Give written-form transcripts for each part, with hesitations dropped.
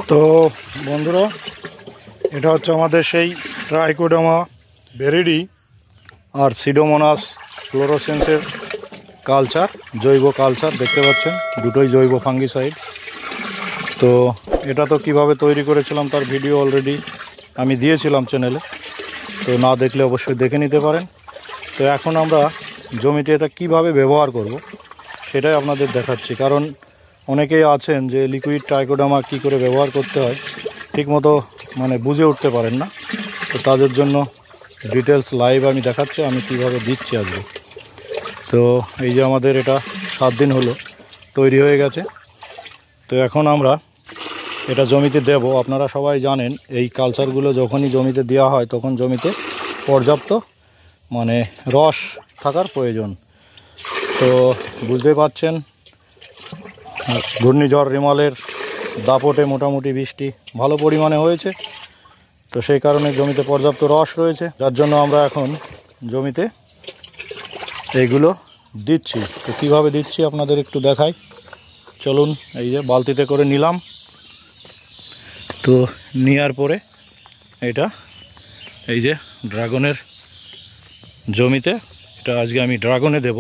তো বন্ধুরা, এটা হচ্ছে আমাদের সেই ট্রাইকোডার্মা ভিরিডি আর সিডোমোনাস ফ্লোরোসেন্সের কালচার, জৈব কালচার দেখতে পাচ্ছেন, দুটোই জৈব ফাঙ্গিসাইড। তো এটা তো কিভাবে তৈরি করেছিলাম তার ভিডিও অলরেডি আমি দিয়েছিলাম চ্যানেলে, তো না দেখলে অবশ্যই দেখে নিতে পারেন। তো এখন আমরা জমিতে এটা কিভাবে ব্যবহার করব সেটাই আপনাদের দেখাচ্ছি, কারণ অনেকেই আছেন যে লিকুইড ট্রাইকোডার্মা কী করে ব্যবহার করতে হয় ঠিকমতো বুঝে উঠতে পারেন না। তো তাদের জন্য ডিটেলস লাইভ আমি দেখাচ্ছি আমি কিভাবে দিচ্ছি আজকে। তো এই যে আমাদের এটা 7 দিন হলো তৈরি হয়ে গেছে। তো এখন আমরা এটা জমিতে দেব। আপনারা সবাই জানেন এই কালচারগুলো যখনই জমিতে দেওয়া হয় তখন জমিতে পর্যাপ্ত রস থাকার প্রয়োজন। তো বুঝতে পারছেন ঘূর্ণিঝড় রিমালের দাপটে মোটামুটি বৃষ্টি ভালো পরিমাণে হয়েছে, তো সেই কারণে জমিতে পর্যাপ্ত রস রয়েছে, যার জন্য আমরা এখন জমিতে এইগুলো দিচ্ছি। তো কীভাবে দিচ্ছি আপনাদের একটু দেখাই, চলুন। এই যে বালতিতে করে নিলাম, তো নেওয়ার পরে এটা এই যে ড্রাগনের জমিতে, এটা আজকে আমি ড্রাগনে দেব।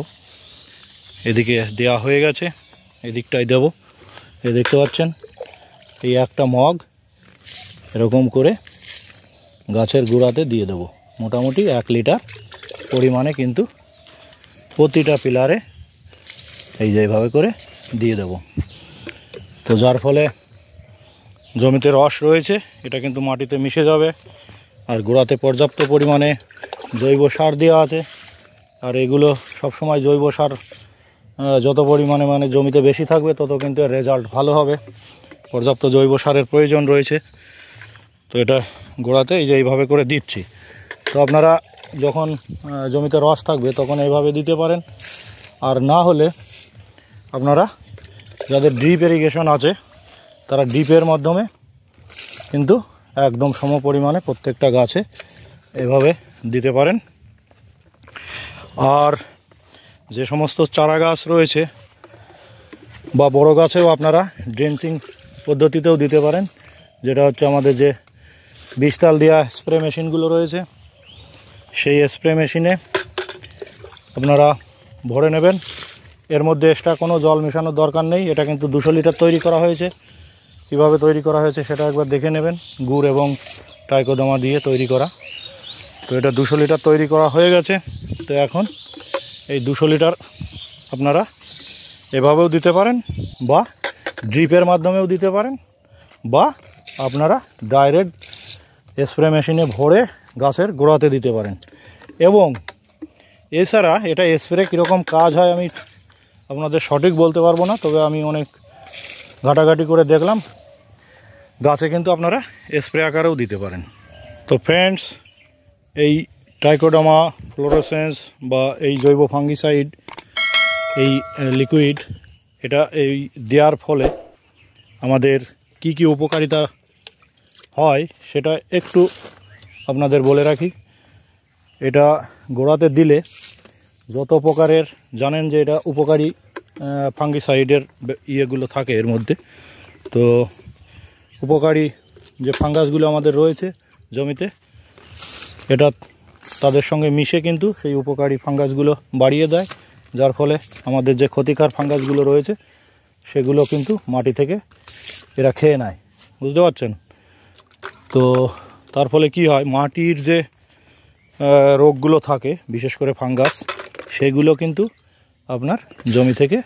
এদিকে দেওয়া হয়ে গেছে, এদিকটাই দেব। এই দেখতে পাচ্ছেন এই একটা মগ এরকম করে গাছের গোড়াতে দিয়ে দেব, মোটামুটি 1 লিটার পরিমাণে, কিন্তু প্রতিটা পিলারে এই যে এইভাবে করে দিয়ে দেব। তো যার ফলে জমিতে রস রয়েছে, এটা কিন্তু মাটিতে মিশে যাবে, আর গোড়াতে পর্যাপ্ত পরিমাণে জৈব সার দেওয়া আছে। আর এগুলো সবসময় জৈব সার যত পরিমাণে জমিতে বেশি থাকবে তত কিন্তু এর রেজাল্ট ভালো হবে। পর্যাপ্ত জৈব সারের প্রয়োজন রয়েছে। তো এটা গোড়াতে এই যে এইভাবে করে দিচ্ছি। তো আপনারা যখন জমিতে রস থাকবে তখন এইভাবে দিতে পারেন, আর না হলে আপনারা যাদের ড্রিপ ইরিগেশন আছে তারা ড্রিপের মাধ্যমে কিন্তু একদম সম পরিমাণে প্রত্যেকটা গাছে এভাবে দিতে পারেন। আর যে সমস্ত চারা গাছ রয়েছে বা বড় গাছেও আপনারা ড্রেঞ্চিং পদ্ধতিতেও দিতে পারেন, যেটা হচ্ছে আমাদের যে বিস্তাল দেওয়া স্প্রে মেশিনগুলো রয়েছে, সেই স্প্রে মেশিনে আপনারা ভরে নেবেন। এর মধ্যে এক্সট্রা কোনো জল মেশানোর দরকার নেই। এটা কিন্তু 200 লিটার তৈরি করা হয়েছে। কীভাবে তৈরি করা হয়েছে সেটা একবার দেখে নেবেন, গুড় এবং ট্রাইকোডার্মা দিয়ে তৈরি করা। তো এটা 200 লিটার তৈরি করা হয়ে গেছে। তো এখন এই 200 লিটার আপনারা এভাবেও দিতে পারেন, বা ড্রিপের মাধ্যমেও দিতে পারেন, বা আপনারা ডাইরেক্ট স্প্রে মেশিনে ভরে গাছের গোড়াতে দিতে পারেন। এবং এছাড়া এটা স্প্রে কীরকম কাজ হয় আমি আপনাদের সঠিক বলতে পারবো না, তবে আমি অনেক ঘাটাঘাটি করে দেখলাম, গাছে কিন্তু আপনারা স্প্রে আকারেও দিতে পারেন। তো ফ্রেন্ডস, এই ট্রাইকোডার্মা ফ্লোরোসেন্স বা এই জৈব ফাঙ্গিসাইড, এই লিকুইড, এটা এই দেওয়ার ফলে আমাদের কি কি উপকারিতা হয় সেটা একটু আপনাদের বলে রাখি। এটা গোড়াতে দিলে যত প্রকারের জানেন যে এটা উপকারী ফাঙ্গিসাইডের ইয়েগুলো থাকে এর মধ্যে, তো উপকারী যে ফাঙ্গাসগুলো আমাদের রয়েছে জমিতে, এটা তাদের সঙ্গে মিশে কিন্তু সেই উপকারী ফাঙ্গাসগুলো বাড়িয়ে দেয়, যার ফলে আমাদের যে ক্ষতিকর ফাঙ্গাসগুলো রয়েছে সেগুলো কিন্তু মাটি থেকে এরা খেয়ে নেয়, বুঝতে পারছেন। তো তার ফলে কি হয়, মাটির যে রোগগুলো থাকে বিশেষ করে ফাঙ্গাস, সেগুলো কিন্তু আপনার জমি থেকে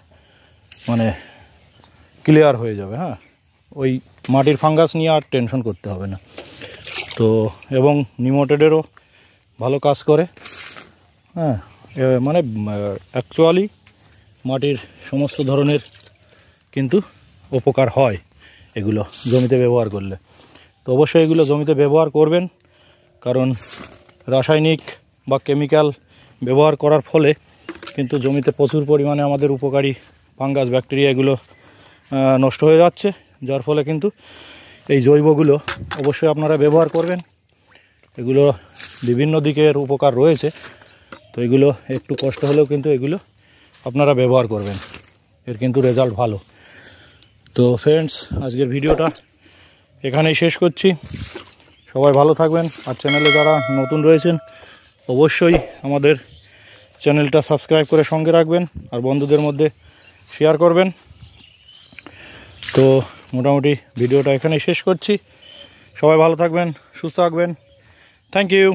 ক্লিয়ার হয়ে যাবে। হ্যাঁ, ওই মাটির ফাঙ্গাস নিয়ে আর টেনশন করতে হবে না। তো এবং নিমোটেডেরও ভালো কাজ করে। হ্যাঁ, অ্যাকচুয়ালি মাটির সমস্ত ধরনের কিন্তু উপকার হয় এগুলো জমিতে ব্যবহার করলে। তো অবশ্যই এগুলো জমিতে ব্যবহার করবেন, কারণ রাসায়নিক বা কেমিক্যাল ব্যবহার করার ফলে কিন্তু জমিতে প্রচুর পরিমাণে আমাদের উপকারী ফাঙ্গাস ব্যাকটেরিয়া এগুলো নষ্ট হয়ে যাচ্ছে, যার ফলে কিন্তু এই জৈবগুলো অবশ্যই আপনারা ব্যবহার করবেন। এগুলো বিভিন্ন দিকের উপকার রয়েছে, তো এগুলো একটু কষ্ট হলেও কিন্তু এগুলো আপনারা ব্যবহার করবেন, এর কিন্তু রেজাল্ট ভালো। তো ফ্রেন্ডস, আজকের ভিডিওটা এখানেই শেষ করছি। সবাই ভালো থাকবেন, আর চ্যানেলে যারা নতুন রয়েছেন অবশ্যই আমাদের চ্যানেলটা সাবস্ক্রাইব করে সঙ্গে রাখবেন, আর বন্ধুদের মধ্যে শেয়ার করবেন। তো মোটামুটি ভিডিওটা এখানেই শেষ করছি। সবাই ভালো থাকবেন, সুস্থ থাকবেন। Thank you.